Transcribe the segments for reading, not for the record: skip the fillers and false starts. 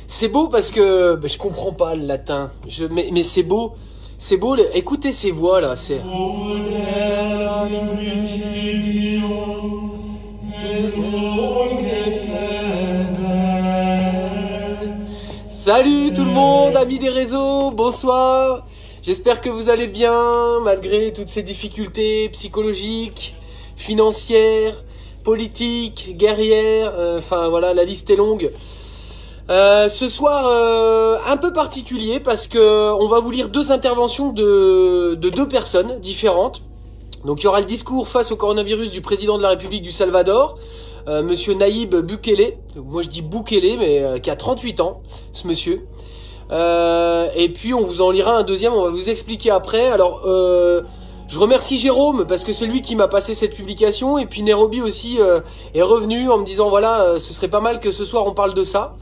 C'est beau parce que je comprends pas le latin. Mais c'est beau, écoutez ces voix là, c'est. Salut tout le monde, amis des réseaux, bonsoir. J'espère que vous allez bien malgré toutes ces difficultés psychologiques, financières, politiques, guerrières. Enfin voilà, la liste est longue. Ce soir un peu particulier parce que on va vous lire deux interventions de deux personnes différentes. Donc il y aura le discours face au coronavirus du président de la République du Salvador, monsieur Nayib Bukele. Moi je dis Bukele mais qui a 38 ans ce monsieur. Et puis on vous en lira un deuxième, on va vous expliquer après. Alors je remercie Jérôme parce que c'est lui qui m'a passé cette publication et puis Nairobi aussi est revenu en me disant voilà ce serait pas mal que ce soir on parle de ça.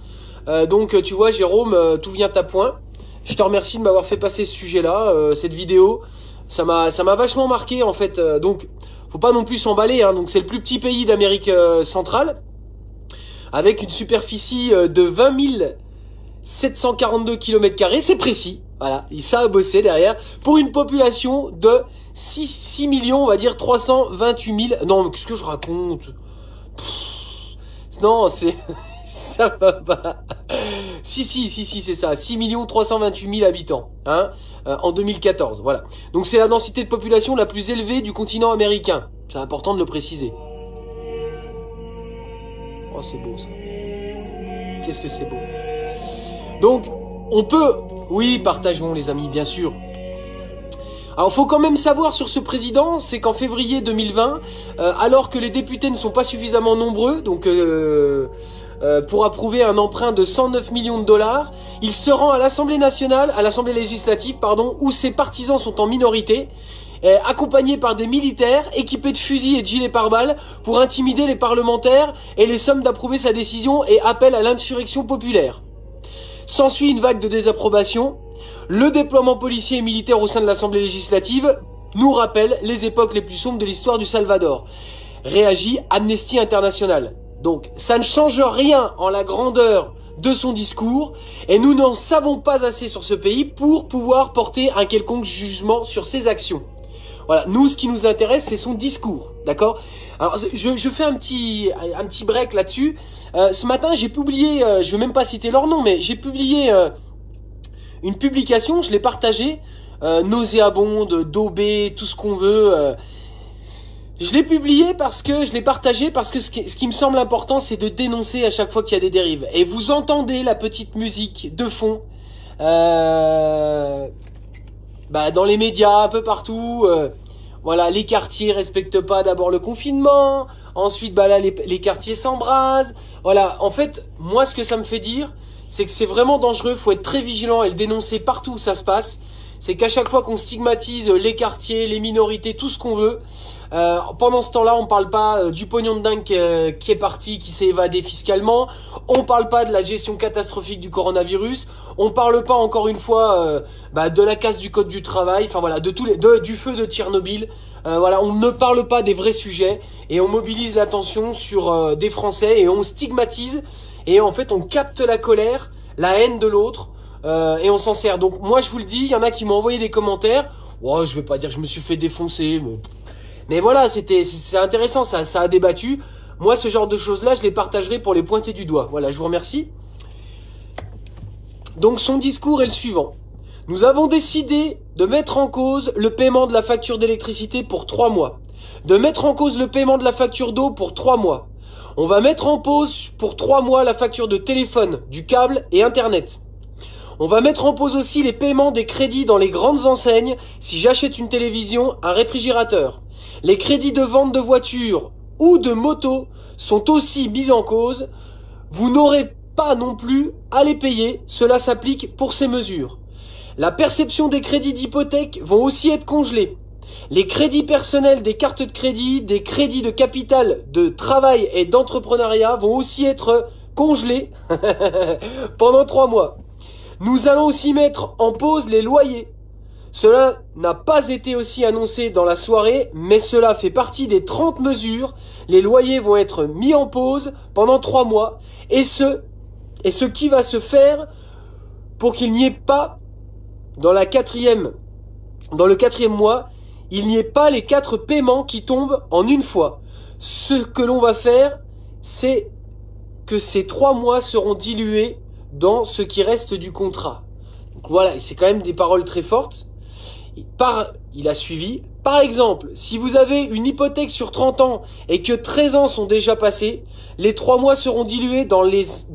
Donc tu vois Jérôme, tout vient à point. Je te remercie de m'avoir fait passer ce sujet-là, cette vidéo. Ça m'a vachement marqué en fait. Donc faut pas non plus s'emballer. Hein. Donc c'est le plus petit pays d'Amérique centrale, avec une superficie de 20 742 km². C'est précis. Voilà, ça a bossé derrière pour une population de 6 millions, on va dire 328 000. Non, mais qu'est-ce que je raconte? Non, c'est ça va pas. Si, c'est ça. 6 328 000 habitants, hein, en 2014, voilà. Donc c'est la densité de population la plus élevée du continent américain. C'est important de le préciser. Oh, c'est beau, ça. Qu'est-ce que c'est beau. Donc, on peut... Oui, partageons, les amis, bien sûr. Alors, faut quand même savoir sur ce président, c'est qu'en février 2020, alors que les députés ne sont pas suffisamment nombreux, donc... pour approuver un emprunt de 109 millions de dollars, il se rend à l'Assemblée nationale, à l'Assemblée législative, pardon, où ses partisans sont en minorité, accompagnés par des militaires équipés de fusils et de gilets pare-balles pour intimider les parlementaires et les somment d'approuver sa décision et appellent à l'insurrection populaire. S'ensuit une vague de désapprobation. Le déploiement policier et militaire au sein de l'Assemblée législative nous rappelle les époques les plus sombres de l'histoire du Salvador. Réagit Amnesty International. Donc, ça ne change rien en la grandeur de son discours, et nous n'en savons pas assez sur ce pays pour pouvoir porter un quelconque jugement sur ses actions. Voilà, nous, ce qui nous intéresse, c'est son discours, d'accord? Alors, je fais un petit break là-dessus. Ce matin, j'ai publié, je vais même pas citer leur nom, mais j'ai publié une publication, je l'ai partagée, nauséabonde, daubée, tout ce qu'on veut. Je l'ai publié parce que je l'ai partagé parce que ce qui me semble important, c'est de dénoncer à chaque fois qu'il y a des dérives. Et vous entendez la petite musique de fond, dans les médias, un peu partout. Voilà, les quartiers respectent pas d'abord le confinement. Ensuite, là, les quartiers s'embrasent. Voilà, en fait, moi, ce que ça me fait dire, c'est que c'est vraiment dangereux. Faut être très vigilant et le dénoncer partout où ça se passe. C'est qu'à chaque fois qu'on stigmatise les quartiers, les minorités, tout ce qu'on veut, Pendant ce temps-là, on parle pas du pognon de dingue qui est parti, qui s'est évadé fiscalement. On parle pas de la gestion catastrophique du coronavirus. On parle pas encore une fois de la casse du code du travail. Enfin voilà, du feu de Tchernobyl. Voilà, on ne parle pas des vrais sujets et on mobilise l'attention sur des Français et on stigmatise et en fait on capte la colère, la haine de l'autre et on s'en sert. Donc moi je vous le dis, il y en a qui m'ont envoyé des commentaires. Oh, je vais pas dire que je me suis fait défoncer, mais voilà, c'est intéressant, ça a débattu. Moi, ce genre de choses-là, je les partagerai pour les pointer du doigt. Voilà, je vous remercie. Donc, son discours est le suivant. Nous avons décidé de mettre en cause le paiement de la facture d'électricité pour 3 mois. De mettre en cause le paiement de la facture d'eau pour 3 mois. On va mettre en pause pour 3 mois la facture de téléphone, du câble et Internet. On va mettre en pause aussi les paiements des crédits dans les grandes enseignes si j'achète une télévision, un réfrigérateur. Les crédits de vente de voitures ou de motos sont aussi mis en cause. Vous n'aurez pas non plus à les payer, cela s'applique pour ces mesures. La perception des crédits d'hypothèque vont aussi être congelés. Les crédits personnels des cartes de crédit, des crédits de capital, de travail et d'entrepreneuriat vont aussi être congelés pendant 3 mois. Nous allons aussi mettre en pause les loyers. Cela n'a pas été aussi annoncé dans la soirée, mais cela fait partie des 30 mesures. Les loyers vont être mis en pause pendant 3 mois. Et ce qui va se faire pour qu'il n'y ait pas, dans le 4e mois, il n'y ait pas les 4 paiements qui tombent en une fois. Ce que l'on va faire, c'est que ces 3 mois seront dilués dans ce qui reste du contrat. Donc voilà, c'est quand même des paroles très fortes. Il a suivi. Par exemple, si vous avez une hypothèque sur 30 ans et que 13 ans sont déjà passés, les 3 mois seront dilués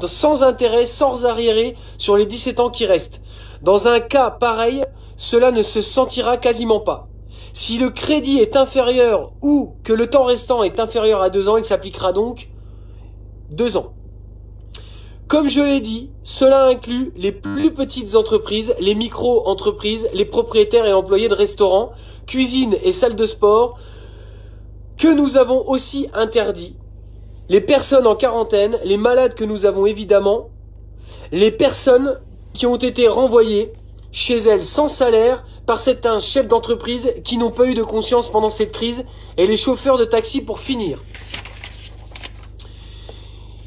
sans intérêt, sans arriéré sur les 17 ans qui restent. Dans un cas pareil, cela ne se sentira quasiment pas. Si le crédit est inférieur ou que le temps restant est inférieur à 2 ans, il s'appliquera donc 2 ans. Comme je l'ai dit, cela inclut les plus petites entreprises, les micro-entreprises, les propriétaires et employés de restaurants, cuisines et salles de sport, que nous avons aussi interdit. Les personnes en quarantaine, les malades que nous avons évidemment, les personnes qui ont été renvoyées chez elles sans salaire par certains chefs d'entreprise qui n'ont pas eu de conscience pendant cette crise et les chauffeurs de taxi pour finir.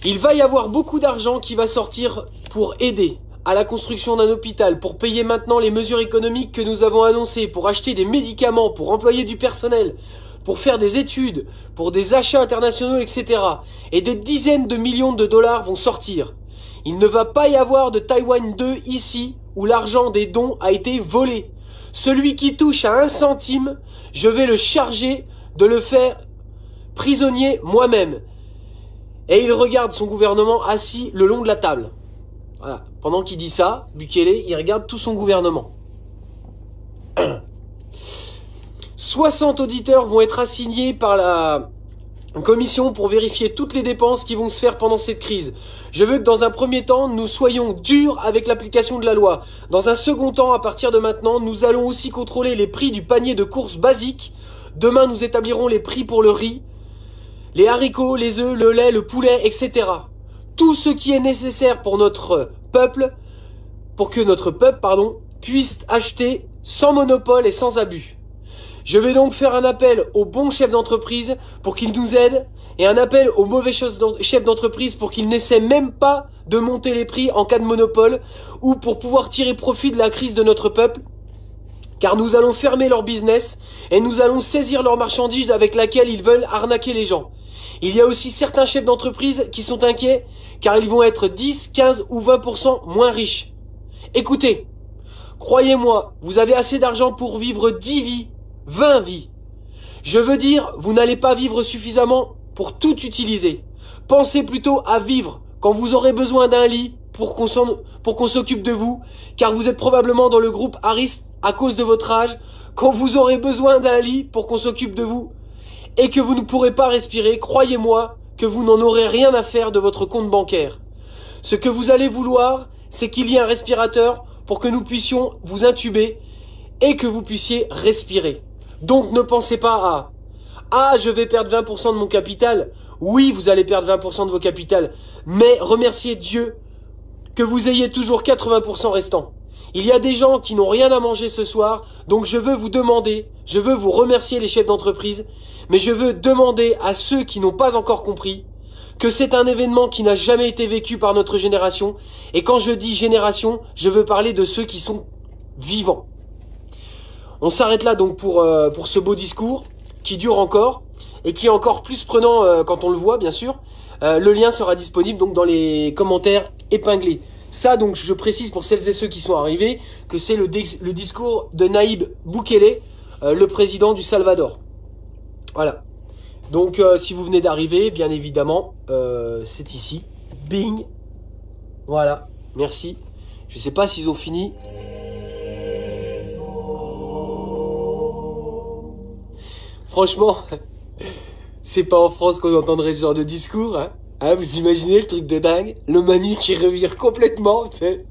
Il va y avoir beaucoup d'argent qui va sortir pour aider à la construction d'un hôpital, pour payer maintenant les mesures économiques que nous avons annoncées, pour acheter des médicaments, pour employer du personnel, pour faire des études, pour des achats internationaux, etc. Et des dizaines de millions de dollars vont sortir. Il ne va pas y avoir de Taïwan 2 ici, où l'argent des dons a été volé. Celui qui touche à 1 centime, je vais le charger de le faire prisonnier moi-même. Et il regarde son gouvernement assis le long de la table. Voilà. Pendant qu'il dit ça, Bukele, il regarde tout son gouvernement. 60 auditeurs vont être assignés par la commission pour vérifier toutes les dépenses qui vont se faire pendant cette crise. Je veux que dans un premier temps, nous soyons durs avec l'application de la loi. Dans un second temps, à partir de maintenant, nous allons aussi contrôler les prix du panier de courses basique. Demain, nous établirons les prix pour le riz, les haricots, les œufs, le lait, le poulet, etc. Tout ce qui est nécessaire pour notre peuple, puisse acheter sans monopole et sans abus. Je vais donc faire un appel aux bons chefs d'entreprise pour qu'ils nous aident et un appel aux mauvais chefs d'entreprise pour qu'ils n'essaient même pas de monter les prix en cas de monopole ou pour pouvoir tirer profit de la crise de notre peuple. Car nous allons fermer leur business et nous allons saisir leurs marchandises avec laquelle ils veulent arnaquer les gens. Il y a aussi certains chefs d'entreprise qui sont inquiets car ils vont être 10, 15 ou 20% moins riches. Écoutez, croyez-moi, vous avez assez d'argent pour vivre 10 vies, 20 vies. Je veux dire, vous n'allez pas vivre suffisamment pour tout utiliser. Pensez plutôt à vivre quand vous aurez besoin d'un lit pour qu'on s'occupe de vous, car vous êtes probablement dans le groupe à risque à cause de votre âge, quand vous aurez besoin d'un lit pour qu'on s'occupe de vous, et que vous ne pourrez pas respirer, croyez-moi que vous n'en aurez rien à faire de votre compte bancaire. Ce que vous allez vouloir, c'est qu'il y ait un respirateur pour que nous puissions vous intuber et que vous puissiez respirer. Donc ne pensez pas Ah, je vais perdre 20% de mon capital. Oui, vous allez perdre 20% de vos capitales. Mais remerciez Dieu que vous ayez toujours 80% restant. Il y a des gens qui n'ont rien à manger ce soir, donc je veux vous demander, je veux vous remercier les chefs d'entreprise, mais je veux demander à ceux qui n'ont pas encore compris que c'est un événement qui n'a jamais été vécu par notre génération. Et quand je dis génération, je veux parler de ceux qui sont vivants. On s'arrête là donc pour ce beau discours qui dure encore et qui est encore plus prenant quand on le voit, bien sûr. Le lien sera disponible donc dans les commentaires épinglés. Ça, donc, je précise pour celles et ceux qui sont arrivés que c'est le discours de Naïb Boukele, le président du Salvador. Voilà. Donc, si vous venez d'arriver, bien évidemment, c'est ici. Bing. Voilà. Merci. Je sais pas s'ils ont fini. Franchement, c'est pas en France qu'on entendrait ce genre de discours, hein. Ah, vous imaginez le truc de dingue? Le Manu qui revire complètement, tu sais.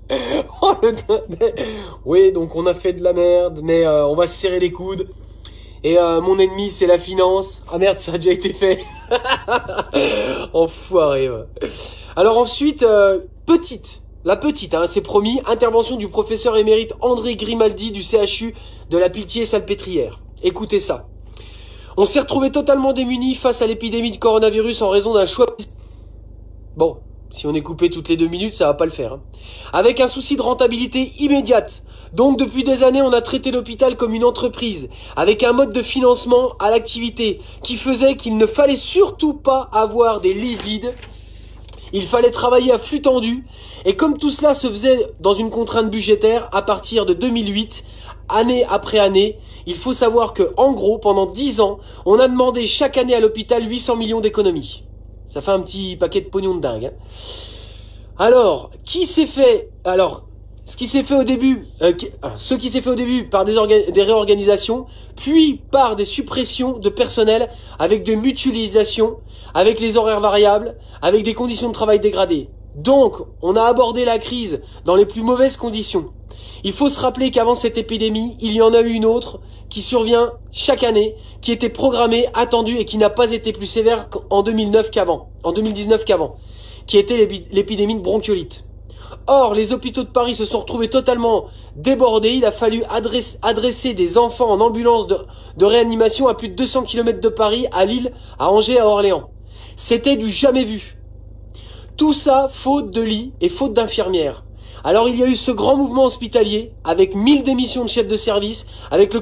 Oui, donc on a fait de la merde, mais on va se serrer les coudes. Et mon ennemi, c'est la finance. Ah merde, ça a déjà été fait. Enfoiré, ouais. Alors ensuite, la petite, hein, c'est promis, intervention du professeur émérite André Grimaldi du CHU de la Pitié-Salpêtrière. Écoutez ça. On s'est retrouvé totalement démunis face à l'épidémie de coronavirus en raison d'un choix... Bon, si on est coupé toutes les 2 minutes, ça va pas le faire. Hein. Avec un souci de rentabilité immédiate. Donc depuis des années, on a traité l'hôpital comme une entreprise, avec un mode de financement à l'activité qui faisait qu'il ne fallait surtout pas avoir des lits vides. Il fallait travailler à flux tendu. Et comme tout cela se faisait dans une contrainte budgétaire, à partir de 2008, année après année, il faut savoir que, en gros, pendant 10 ans, on a demandé chaque année à l'hôpital 800 millions d'économies. Ça fait un petit paquet de pognon de dingue. Hein. Alors, ce qui s'est fait au début par des réorganisations, puis par des suppressions de personnel avec des mutualisations, avec les horaires variables, avec des conditions de travail dégradées. Donc, on a abordé la crise dans les plus mauvaises conditions. Il faut se rappeler qu'avant cette épidémie, il y en a eu une autre qui survient chaque année, qui était programmée, attendue et qui n'a pas été plus sévère en 2019 qu'avant, qui était l'épidémie de bronchiolite. Or, les hôpitaux de Paris se sont retrouvés totalement débordés. Il a fallu adresser des enfants en ambulance de réanimation à plus de 200 km de Paris, à Lille, à Angers, à Orléans. C'était du jamais vu. Tout ça, faute de lits et faute d'infirmières. Alors il y a eu ce grand mouvement hospitalier, avec 1000 démissions de chefs de service, avec le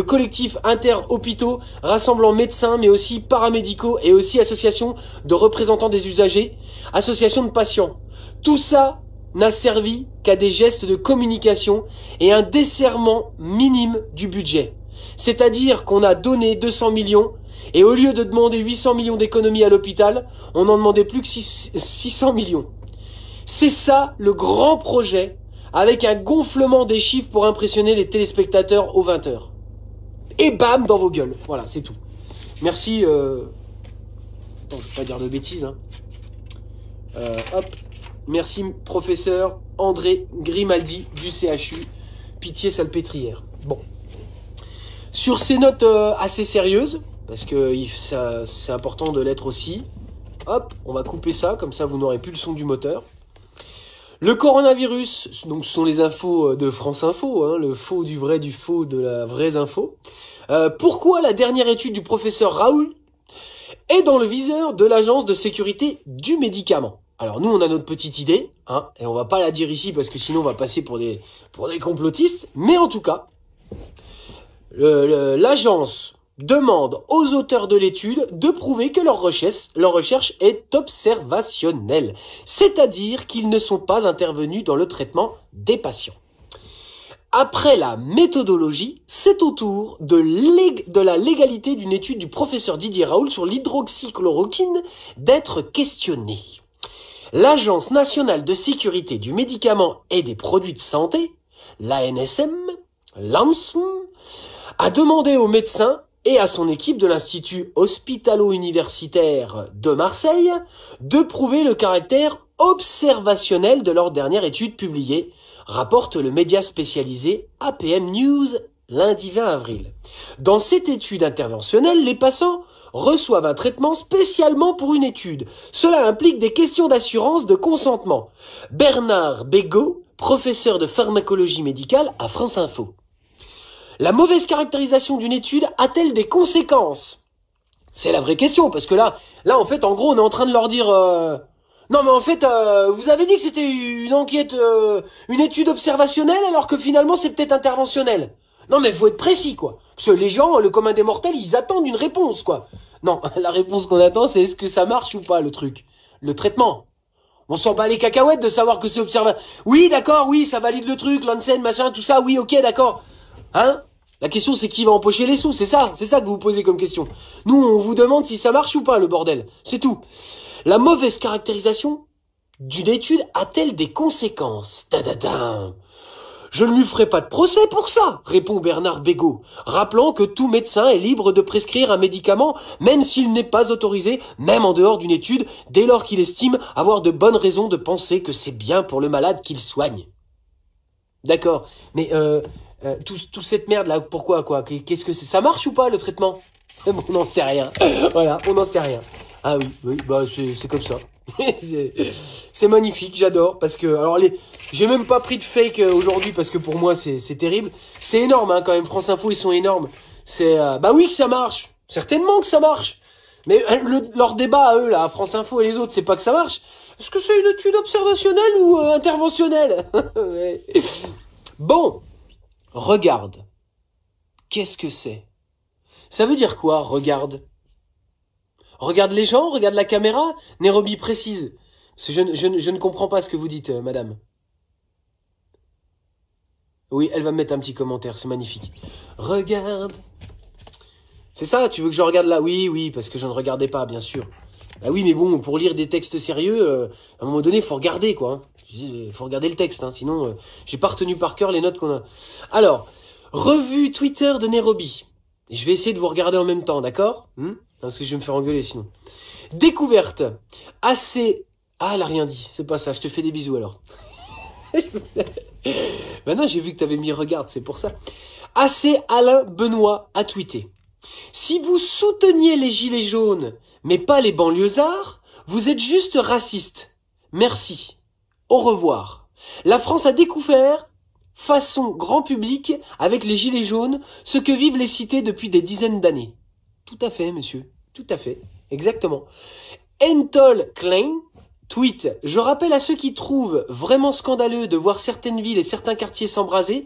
collectif inter-hôpitaux rassemblant médecins, mais aussi paramédicaux et aussi associations de représentants des usagers, associations de patients. Tout ça n'a servi qu'à des gestes de communication et un desserrement minime du budget. C'est-à-dire qu'on a donné 200 millions et au lieu de demander 800 millions d'économies à l'hôpital, on n'en demandait plus que 600 millions. C'est ça le grand projet, avec un gonflement des chiffres pour impressionner les téléspectateurs aux 20h. Et bam, dans vos gueules. Voilà, c'est tout. Merci. Attends, je vais pas dire de bêtises. Hein. Hop. Merci, professeur André Grimaldi du CHU, Pitié-Salpêtrière. Bon. Sur ces notes assez sérieuses, parce que c'est important de l'être aussi. Hop, on va couper ça, comme ça vous n'aurez plus le son du moteur. Le coronavirus, donc ce sont les infos de France Info, hein, le faux du vrai, du faux de la vraie info. Pourquoi la dernière étude du professeur Raoult est dans le viseur de l'Agence de sécurité du médicament? Alors nous, on a notre petite idée, hein, et on va pas la dire ici parce que sinon on va passer pour des complotistes. Mais en tout cas, l'agence demande aux auteurs de l'étude de prouver que leur recherche est observationnelle, c'est-à-dire qu'ils ne sont pas intervenus dans le traitement des patients. Après la méthodologie, c'est au tour de la légalité d'une étude du professeur Didier Raoult sur l'hydroxychloroquine d'être questionnée. L'Agence nationale de sécurité du médicament et des produits de santé, l'ANSM, a demandé aux médecins et à son équipe de l'Institut hospitalo-universitaire de Marseille de prouver le caractère observationnel de leur dernière étude publiée, rapporte le média spécialisé APM News lundi 20 avril. Dans cette étude interventionnelle, les patients reçoivent un traitement spécialement pour une étude. Cela implique des questions d'assurance de consentement. Bernard Bégaud, professeur de pharmacologie médicale à France Info. La mauvaise caractérisation d'une étude a-t-elle des conséquences? C'est la vraie question, parce que là, en fait, en gros, on est en train de leur dire... Non, mais en fait, vous avez dit que c'était une enquête, une étude observationnelle, alors que finalement, c'est peut-être interventionnel. Non, mais faut être précis, quoi. Parce que les gens, le commun des mortels, ils attendent une réponse, quoi. Non, la réponse qu'on attend, c'est est-ce que ça marche ou pas, le truc? Le traitement. On s'en bat les cacahuètes de savoir que c'est observateur. Oui, d'accord, oui, ça valide le truc, l'ANSEN, machin, tout ça, oui, ok, d'accord. Hein? La question, c'est qui va empocher les sous, c'est ça que vous posez comme question. Nous, on vous demande si ça marche ou pas, le bordel. C'est tout. La mauvaise caractérisation d'une étude a-t-elle des conséquences? Tadadam. Je ne lui ferai pas de procès pour ça, répond Bernard Bégaud, rappelant que tout médecin est libre de prescrire un médicament, même s'il n'est pas autorisé, même en dehors d'une étude, dès lors qu'il estime avoir de bonnes raisons de penser que c'est bien pour le malade qu'il soigne. D'accord, mais tout cette merde là, pourquoi quoi? Qu'est-ce que c'est? Ça marche ou pas le traitement? On n'en sait rien. Voilà, on n'en sait rien. Ah oui, bah c'est comme ça. C'est magnifique, j'adore, parce que alors j'ai même pas pris de fake aujourd'hui parce que pour moi c'est terrible. C'est énorme hein, quand même. France Info ils sont énormes. C'est bah oui que ça marche, certainement que ça marche. Mais leur débat à eux là, à France Info et les autres, c'est pas que ça marche. Est-ce que c'est une étude observationnelle ou interventionnelle? Ouais. Bon, regarde. Qu'est-ce que c'est? Ça veut dire quoi, regarde? Regarde les gens, regarde la caméra. Nairobi précise. Parce que je ne comprends pas ce que vous dites, madame. Oui, elle va me mettre un petit commentaire, c'est magnifique. Regarde. C'est ça, tu veux que je regarde là? Oui, parce que je ne regardais pas, bien sûr. Bah oui, mais bon, pour lire des textes sérieux, à un moment donné, faut regarder, quoi. Faut regarder le texte, hein, sinon, j'ai pas retenu par cœur les notes qu'on a. Alors, revue Twitter de Nairobi. Je vais essayer de vous regarder en même temps, d'accord? Parce que je vais me faire engueuler sinon. Découverte. Assez... Ah, elle a rien dit. C'est pas ça. Je te fais des bisous alors. Maintenant, j'ai vu que t'avais mis regarde. C'est pour ça. Assez Alain Benoît a tweeté. Si vous souteniez les gilets jaunes, mais pas les banlieusards, vous êtes juste raciste. Merci. Au revoir. La France a découvert, façon grand public, avec les gilets jaunes, ce que vivent les cités depuis des dizaines d'années. Tout à fait, monsieur. Tout à fait. Exactement. Entol Klein tweet. Je rappelle à ceux qui trouvent vraiment scandaleux de voir certaines villes et certains quartiers s'embraser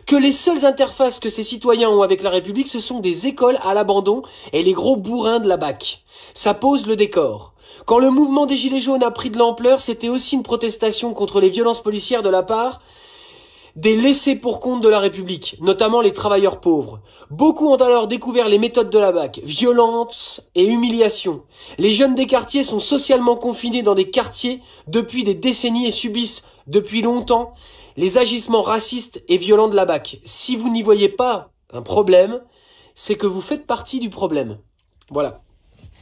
que les seules interfaces que ces citoyens ont avec la République, ce sont des écoles à l'abandon et les gros bourrins de la BAC. Ça pose le décor. Quand le mouvement des Gilets jaunes a pris de l'ampleur, c'était aussi une protestation contre les violences policières de la part des laissés pour compte de la République, notamment les travailleurs pauvres. Beaucoup ont alors découvert les méthodes de la BAC, violence et humiliation. Les jeunes des quartiers sont socialement confinés dans des quartiers depuis des décennies et subissent depuis longtemps les agissements racistes et violents de la BAC. Si vous n'y voyez pas un problème, c'est que vous faites partie du problème. Voilà.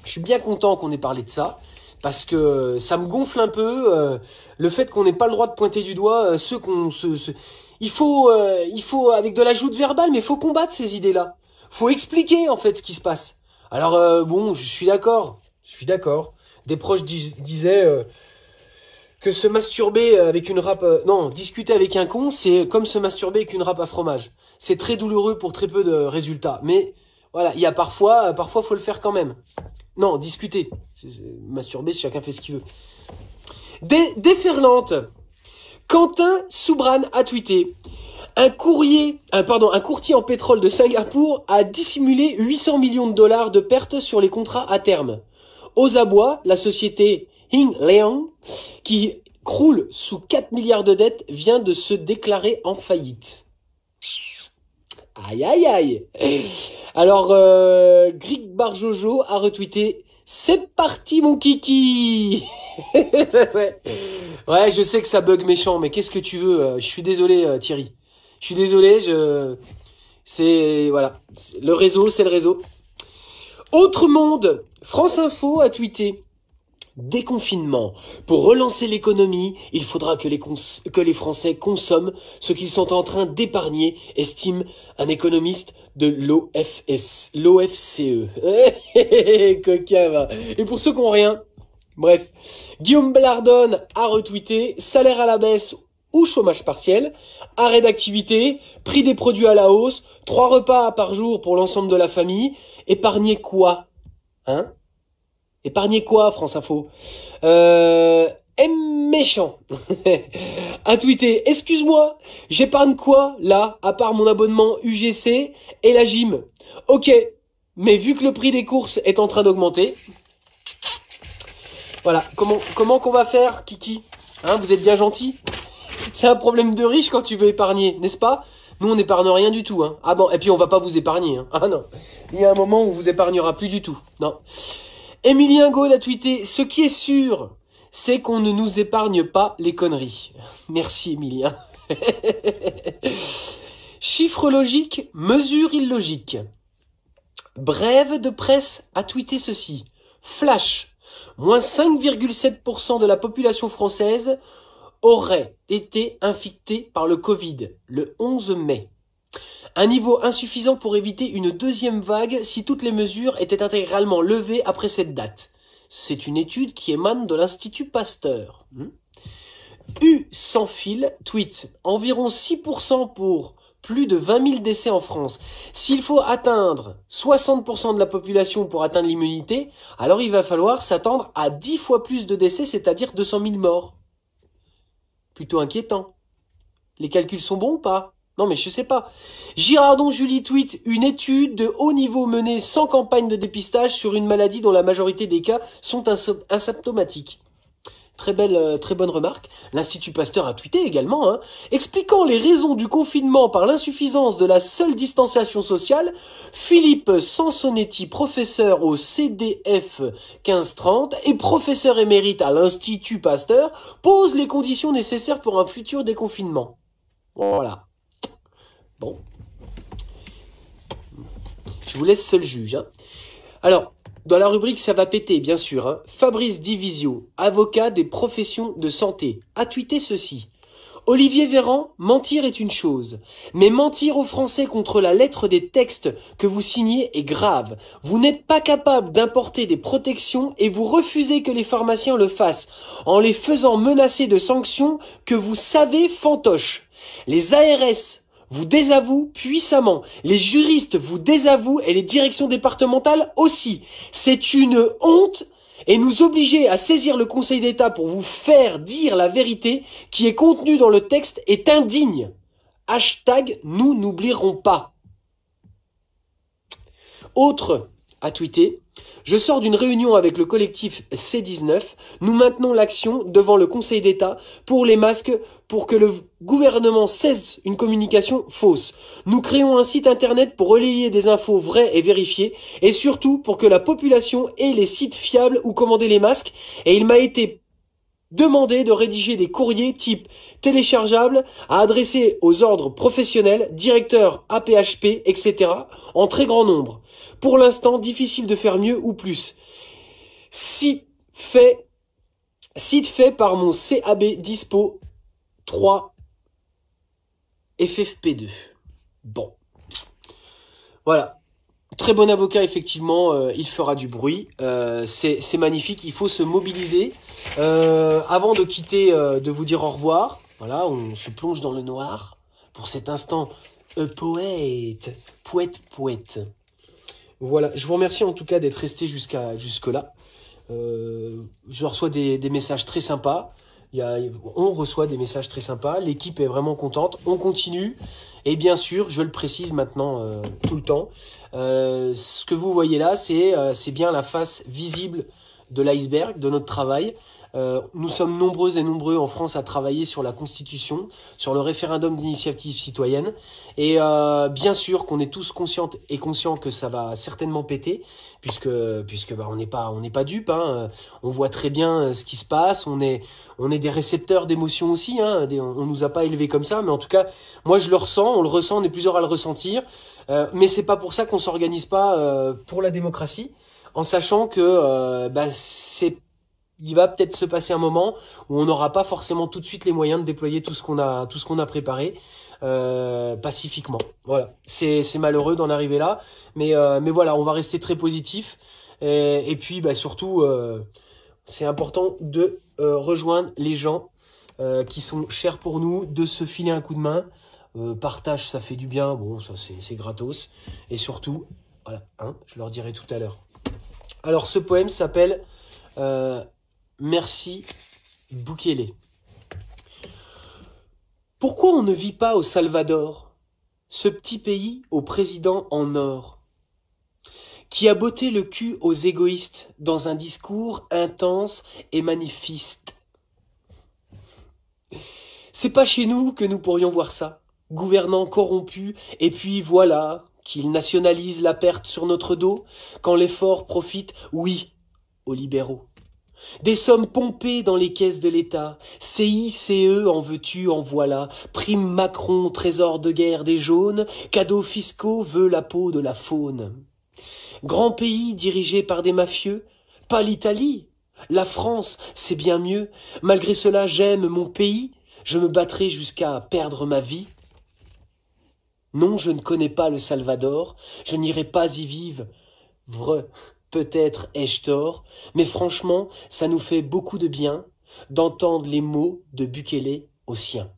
Je suis bien content qu'on ait parlé de ça. Parce que ça me gonfle un peu le fait qu'on n'ait pas le droit de pointer du doigt ceux qu'on il faut avec de la joute verbale, mais il faut combattre ces idées-là. Faut expliquer en fait ce qui se passe. Alors bon, je suis d'accord. Des proches disaient que se masturber avec une râpe non, discuter avec un con, c'est comme se masturber avec une râpe à fromage. C'est très douloureux pour très peu de résultats, mais voilà, il y a parfois faut le faire quand même. Non, discuter. Masturber, chacun fait ce qu'il veut. Déferlante. Quentin Soubran a tweeté. Un courtier en pétrole de Singapour a dissimulé 800 millions de dollars de pertes sur les contrats à terme. Aux abois, la société Hing Leong, qui croule sous 4 milliards de dettes, vient de se déclarer en faillite. Aïe aïe aïe. Alors Grig Barjojo a retweeté. C'est parti mon kiki. Ouais, je sais que ça bug méchant, mais qu'est-ce que tu veux? Je suis désolé Thierry. Je suis désolé, c'est voilà, le réseau, c'est le réseau. Autre monde, France Info a tweeté. Déconfinement. Pour relancer l'économie, il faudra que les Français consomment ce qu'ils sont en train d'épargner, estime un économiste de l'OFCE. Coquin, va. Et pour ceux qui n'ont rien, bref, Guillaume Blardone a retweeté, salaire à la baisse ou chômage partiel, arrêt d'activité, prix des produits à la hausse, 3 repas par jour pour l'ensemble de la famille, épargner quoi? Hein? Épargner quoi, France Info? Méchant a tweeté, excuse-moi, j'épargne quoi, là, à part mon abonnement UGC et la gym? Ok, mais vu que le prix des courses est en train d'augmenter, voilà, comment qu'on va faire, Kiki? Hein, vous êtes bien gentil? C'est un problème de riche quand tu veux épargner, n'est-ce pas? Nous, on n'épargne rien du tout, hein. Ah bon, et puis on va pas vous épargner, hein. Ah non, il y a un moment où on vous épargnera plus du tout, non. Emilien Gaud a tweeté, ce qui est sûr, c'est qu'on ne nous épargne pas les conneries. Merci Emilien. Chiffre logique, mesure illogique. Brève de presse a tweeté ceci. Flash, moins 5,7% de la population française aurait été infectée par le Covid le 11 mai. Un niveau insuffisant pour éviter une deuxième vague si toutes les mesures étaient intégralement levées après cette date. C'est une étude qui émane de l'Institut Pasteur. U sans fil tweet environ 6% pour plus de 20 000 décès en France. S'il faut atteindre 60% de la population pour atteindre l'immunité, alors il va falloir s'attendre à 10 fois plus de décès, c'est-à-dire 200 000 morts. Plutôt inquiétant. Les calculs sont bons ou pas ? Non mais je sais pas. Girardon Julie tweet une étude de haut niveau menée sans campagne de dépistage sur une maladie dont la majorité des cas sont asymptomatiques. Très bonne remarque. L'Institut Pasteur a tweeté également, hein, expliquant les raisons du confinement par l'insuffisance de la seule distanciation sociale. Philippe Sansonetti, professeur au CDF 1530 et professeur émérite à l'Institut Pasteur, pose les conditions nécessaires pour un futur déconfinement. Voilà. Bon. Je vous laisse seul juge. Hein. Alors, dans la rubrique ça va péter, bien sûr, hein, Fabrice Divisio, avocat des professions de santé, a tweeté ceci. Olivier Véran, mentir est une chose, mais mentir aux Français contre la lettre des textes que vous signez est grave. Vous n'êtes pas capable d'importer des protections et vous refusez que les pharmaciens le fassent, en les faisant menacer de sanctions que vous savez fantoches. Les ARS vous désavouent puissamment, les juristes vous désavouent et les directions départementales aussi. C'est une honte et nous obliger à saisir le Conseil d'État pour vous faire dire la vérité qui est contenue dans le texte est indigne. Hashtag nous n'oublierons pas. Autre a tweeté. Je sors d'une réunion avec le collectif C19. Nous maintenons l'action devant le Conseil d'État pour les masques pour que le gouvernement cesse une communication fausse. Nous créons un site internet pour relayer des infos vraies et vérifiées et surtout pour que la population ait les sites fiables où commander les masques. Et il m'a été demandé de rédiger des courriers type téléchargeable à adresser aux ordres professionnels, directeurs APHP, etc. en très grand nombre. Pour l'instant, difficile de faire mieux ou plus. Site fait par mon CAB Dispo 3 FFP2. Bon. Voilà. Très bon avocat, effectivement, il fera du bruit. C'est magnifique, il faut se mobiliser. Avant de quitter, de vous dire au revoir, voilà, on se plonge dans le noir pour cet instant poète. Voilà, je vous remercie en tout cas d'être resté jusque-là. Je reçois des messages très sympas. On reçoit des messages très sympas. L'équipe est vraiment contente. On continue. Et bien sûr, je le précise maintenant tout le temps, ce que vous voyez là, c'est bien la face visible de l'iceberg, de notre travail. Nous sommes nombreux et nombreux en France à travailler sur la Constitution, sur le référendum d'initiative citoyenne. Et bien sûr qu'on est tous conscients que ça va certainement péter, puisque bah, on n'est pas dupes. Hein. On voit très bien ce qui se passe. On est des récepteurs d'émotions aussi. Hein. On nous a pas élevés comme ça, mais en tout cas, moi je le ressens. On le ressent. On est plusieurs à le ressentir. Mais c'est pas pour ça qu'on s'organise pas pour la démocratie, en sachant que c'est il va peut-être se passer un moment où on n'aura pas forcément tout de suite les moyens de déployer tout ce qu'on a préparé pacifiquement. Voilà, c'est malheureux d'en arriver là, mais voilà, on va rester très positif et puis surtout c'est important de rejoindre les gens qui sont chers pour nous, de se filer un coup de main. Partage, ça fait du bien, bon, ça c'est gratos, et surtout, voilà, je leur dirai tout à l'heure. Alors ce poème s'appelle Merci Bukele. Pourquoi on ne vit pas au Salvador, ce petit pays au président en or, qui a botté le cul aux égoïstes dans un discours intense et manifeste? C'est pas chez nous que nous pourrions voir ça, gouvernants corrompus, et puis voilà, qu'ils nationalisent la perte sur notre dos, quand l'effort profite, oui, aux libéraux. Des sommes pompées dans les caisses de l'État, CICE en veux-tu, en voilà, prime Macron, trésor de guerre des jaunes, cadeaux fiscaux veut la peau de la faune. Grand pays dirigé par des mafieux, pas l'Italie, la France, c'est bien mieux, malgré cela j'aime mon pays, je me battrai jusqu'à perdre ma vie. Non, je ne connais pas le Salvador, je n'irai pas y vivre, peut-être ai-je tort, mais franchement, ça nous fait beaucoup de bien d'entendre les mots de Bukele aux siens.